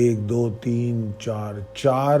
1 2 3 4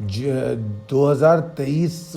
2023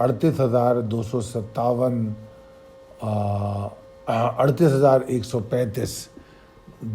38,257 38,135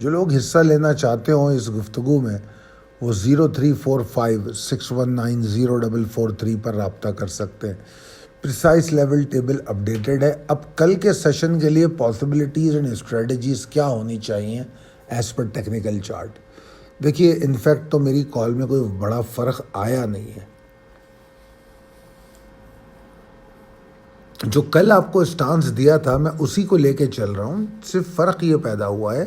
جو لوگ حصہ لینا چاہتے ہوں اس گفتگو میں وہ 0345619044 پر رابطہ کر سکتے ہیں. پریسائز لیول ٹیبل اپڈیٹڈ ہے. اب کل کے سیشن کے لیے پاسبلٹیز اینڈ اسٹریٹجیز کیا ہونی چاہیے ایز پر ٹیکنیکل چارٹ. دیکھیے انفیکٹ تو میری کال میں کوئی بڑا فرق آیا نہیں ہے. جو کل آپ کو اسٹانس دیا تھا میں اسی کو لے کے چل رہا ہوں. صرف فرق یہ پیدا ہوا ہے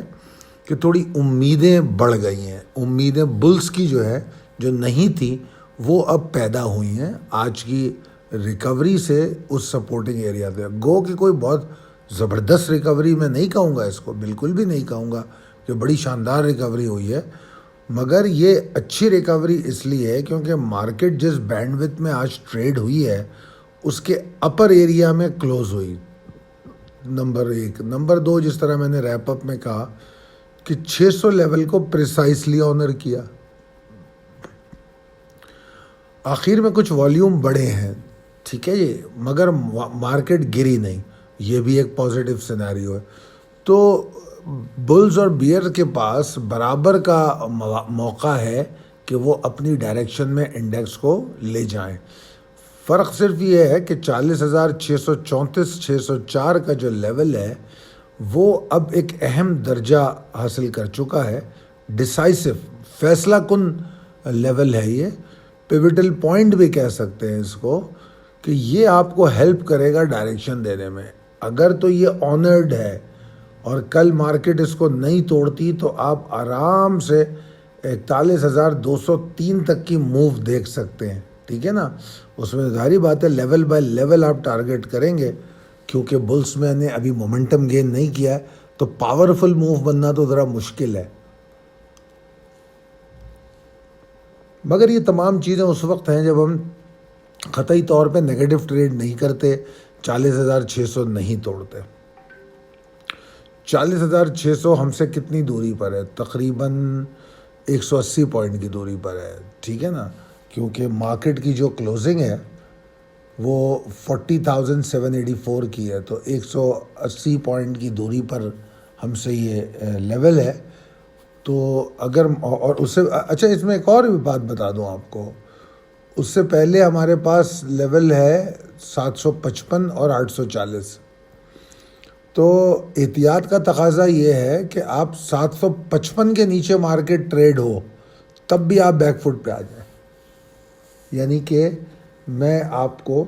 کہ تھوڑی امیدیں بڑھ گئی ہیں. امیدیں بلز کی جو ہے جو نہیں تھی وہ اب پیدا ہوئی ہیں آج کی ریکوری سے اس سپورٹنگ ایریا سے. گو کہ کوئی بہت زبردست ریکوری میں نہیں کہوں گا اس کو, بالکل بھی نہیں کہوں گا کہ بڑی شاندار ریکوری ہوئی ہے, مگر یہ اچھی ریکوری اس لیے ہے کیونکہ مارکیٹ جس بینڈ وتھ میں آج ٹریڈ ہوئی ہے اس کے اپر ایریا میں کلوز ہوئی. نمبر 1. نمبر 2, جس طرح میں نے ریپ اپ میں کہا کہ 600 لیول کو پریسائسلی آنر کیا. آخر میں کچھ والیوم بڑے ہیں, ٹھیک ہے جی, مگر مارکیٹ گری نہیں, یہ بھی ایک پازیٹیو سینیریو ہے. تو بلز اور بیئر کے پاس برابر کا موقع ہے کہ وہ اپنی ڈائریکشن میں انڈیکس کو لے جائیں. فرق صرف یہ ہے کہ 40,634 604 کا جو لیول ہے وہ اب ایک اہم درجہ حاصل کر چکا ہے. ڈیسائسو فیصلہ کن لیول ہے یہ, پیوٹل پوائنٹ بھی کہہ سکتے ہیں اس کو, کہ یہ آپ کو ہیلپ کرے گا ڈائریکشن دینے میں. اگر تو یہ آنرڈ ہے اور کل مارکیٹ اس کو نہیں توڑتی تو آپ آرام سے 41,203 تک کی موو دیکھ سکتے ہیں, ٹھیک ہے نا. اس میں ظاہری بات ہے لیول بائی لیول آپ ٹارگٹ کریں گے, کیونکہ بلس میں نے ابھی مومنٹم گین نہیں کیا ہے تو پاورفل موو بننا تو ذرا مشکل ہے. مگر یہ تمام چیزیں اس وقت ہیں جب ہم قطعی طور پہ نیگیٹو ٹریڈ نہیں کرتے, 40,600 نہیں توڑتے. 40,600 ہم سے کتنی دوری پر ہے؟ تقریباً 180 پوائنٹ کی دوری پر ہے, ٹھیک ہے نا, کیونکہ مارکیٹ کی جو کلوزنگ ہے وہ 40,784 کی ہے, تو 180 پوائنٹ کی دوری پر ہم سے یہ لیول ہے. تو اگر اور اس سے اچھا اس میں ایک اور بھی بات بتا دوں آپ کو, اس سے پہلے ہمارے پاس لیول ہے 755 اور 840. تو احتیاط کا تقاضا یہ ہے کہ آپ 755 کے نیچے مارکیٹ ٹریڈ ہو تب بھی آپ بیک فٹ پہ آ جائیں. یعنی کہ میں آپ کو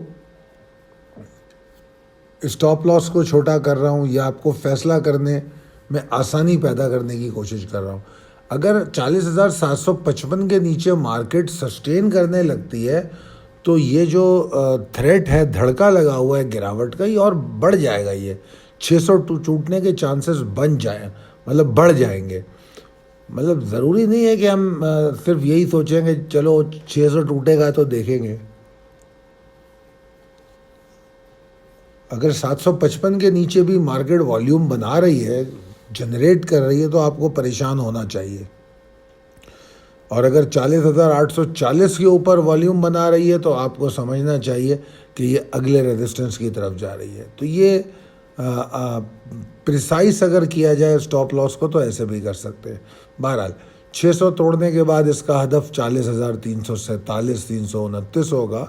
اسٹاپ لاس کو چھوٹا کر رہا ہوں یا آپ کو فیصلہ کرنے میں آسانی پیدا کرنے کی کوشش کر رہا ہوں. اگر 40,755 کے نیچے مارکیٹ سسٹین کرنے لگتی ہے تو یہ جو تھریٹ ہے, دھڑکا لگا ہوا ہے گراوٹ کا, یہ اور بڑھ جائے گا. یہ 600 ٹوٹنے کے چانسز بن جائیں, مطلب بڑھ جائیں گے. مطلب ضروری نہیں ہے کہ ہم صرف یہی سوچیں کہ چلو 600 ٹوٹے گا تو دیکھیں گے. اگر 755 کے نیچے بھی مارکیٹ والیوم بنا رہی ہے, جنریٹ کر رہی ہے, تو آپ کو پریشان ہونا چاہیے. اور اگر 40,840 کے اوپر والیوم بنا رہی ہے تو آپ کو سمجھنا چاہیے کہ یہ اگلے ریزسٹنس کی طرف جا رہی ہے. تو یہ پریسائز اگر کیا جائے اسٹاپ لاس کو تو ایسے بھی کر سکتے ہیں. بہرحال 600 توڑنے کے بعد اس کا ہدف 40,347 329 ہوگا,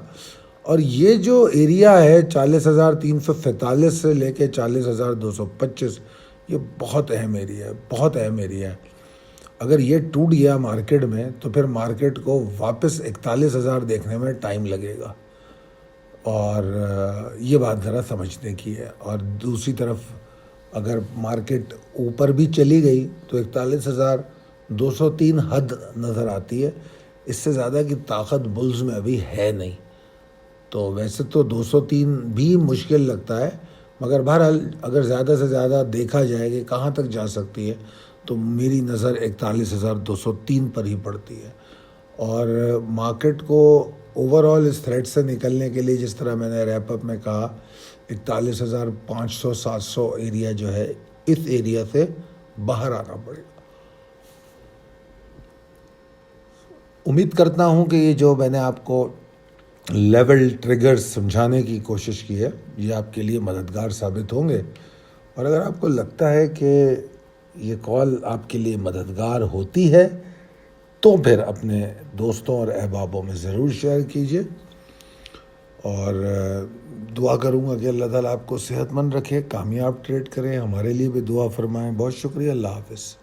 اور یہ جو ایریا ہے 40,347 سے لے کے 40,225 یہ بہت اہم ایریا ہے, بہت اہم ایریا ہے. اگر یہ ٹوٹ گیا مارکیٹ میں تو پھر مارکیٹ کو واپس 41,000 دیکھنے میں ٹائم لگے گا, اور یہ بات ذرا سمجھنے کی ہے. اور دوسری طرف اگر مارکیٹ اوپر بھی چلی گئی تو 41,203 حد نظر آتی ہے, اس سے زیادہ کی طاقت بلز میں ابھی ہے نہیں. تو ویسے تو 203 بھی مشکل لگتا ہے, مگر بہرحال اگر زیادہ سے زیادہ دیکھا جائے کہ کہاں تک جا سکتی ہے تو میری نظر 41,203 پر ہی پڑتی ہے. اور مارکیٹ کو اوور آل اس تھریٹ سے نکلنے کے لیے, جس طرح میں نے ریپ اپ میں کہا, 41,500 700 ایریا جو ہے اس ایریا سے باہر آنا پڑے گا. امید کرتا ہوں کہ یہ جو میں نے آپ کو لیول ٹریگر سمجھانے کی کوشش کی ہے یہ آپ کے لیے مددگار ثابت ہوں گے. اور اگر آپ کو لگتا ہے کہ یہ کال آپ کے لیے مددگار ہوتی ہے تو پھر اپنے دوستوں اور احبابوں میں ضرور شیئر کیجیے، اور دعا کروں گا کہ اللہ تعالیٰ آپ کو صحت مند رکھے، کامیاب ٹریڈ کریں، ہمارے لیے بھی دعا فرمائیں۔ بہت شکریہ، اللہ حافظ۔